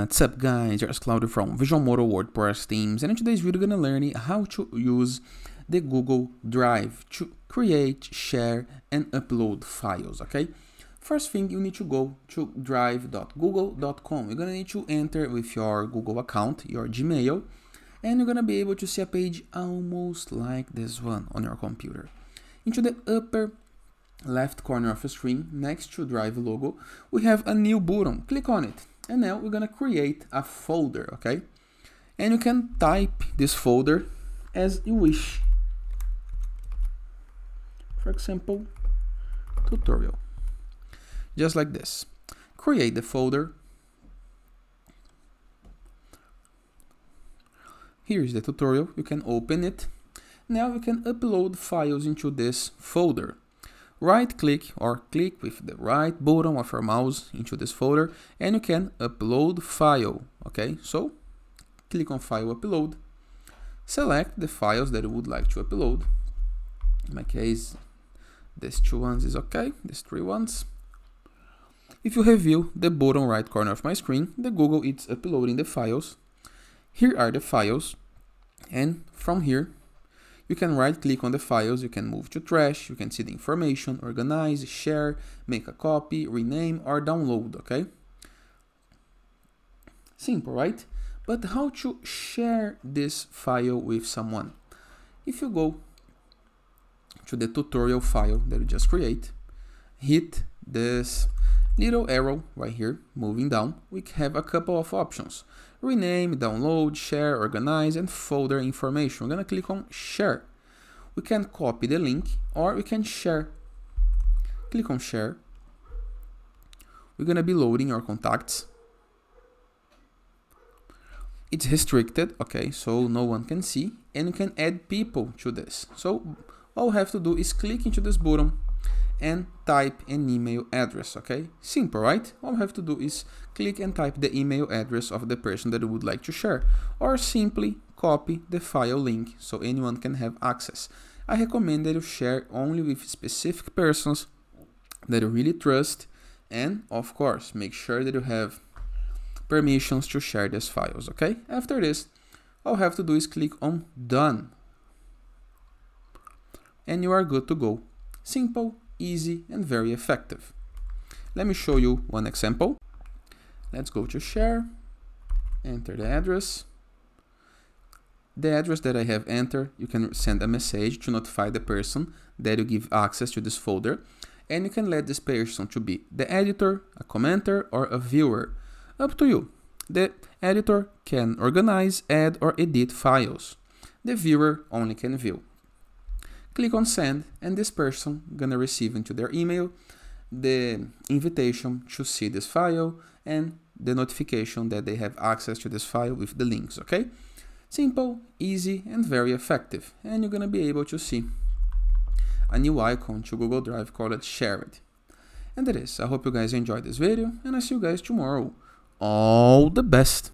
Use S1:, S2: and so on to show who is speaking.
S1: What's up guys, it's Claudio from Visual Modo WordPress themes, and in today's video we're going to learn how to use the Google Drive to create, share and upload files, okay? First thing, you need to go to drive.google.com. You're going to need to enter with your Google account, your Gmail, and you're going to be able to see a page almost like this one on your computer. Into the upper left corner of the screen, next to Drive logo, we have a new button. Click on it. And now we're going to create a folder, okay? And you can type this folder as you wish. For example, tutorial. Just like this. Create the folder. Here's the tutorial. You can open it. Now you can upload files into this folder. Right click or click with the right button of your mouse into this folder and you can upload file, okay? So click on file upload, select the files that you would like to upload. In my case, these two ones is okay, these three ones. If you review the bottom right corner of my screen, the Google is uploading the files. Here are the files, and from here you can right click on the files, you can move to trash, you can see the information, organize, share, make a copy, rename or download, okay? Simple, right? But how to share this file with someone? If you go to the tutorial file that you just create, hit this little arrow right here, moving down, we have a couple of options. Rename, download, share, organize, and folder information. We're going to click on share. We can copy the link or we can share. Click on share. We're going to be loading your contacts. It's restricted, okay, so no one can see. And you can add people to this. So all you have to do is click into this button and type an email address, okay? Simple, right? All you have to do is click and type the email address of the person that you would like to share, or simply copy the file link so anyone can have access. I recommend that you share only with specific persons that you really trust, and of course, make sure that you have permissions to share these files, okay? After this, all you have to do is click on done, and you are good to go. Simple, easy and very effective. Let me show you one example. Let's go to share, enter the address. The address that I have entered, you can send a message to notify the person that you give access to this folder, and you can let this person to be the editor, a commenter or a viewer. Up to you. The editor can organize, add or edit files. The viewer only can view. Click on send and this person gonna receive into their email the invitation to see this file and the notification that they have access to this file with the links, okay? Simple, easy and very effective, and you're gonna be able to see a new icon to Google Drive called Shared. And that is, I hope you guys enjoyed this video and I see you guys tomorrow. All the best!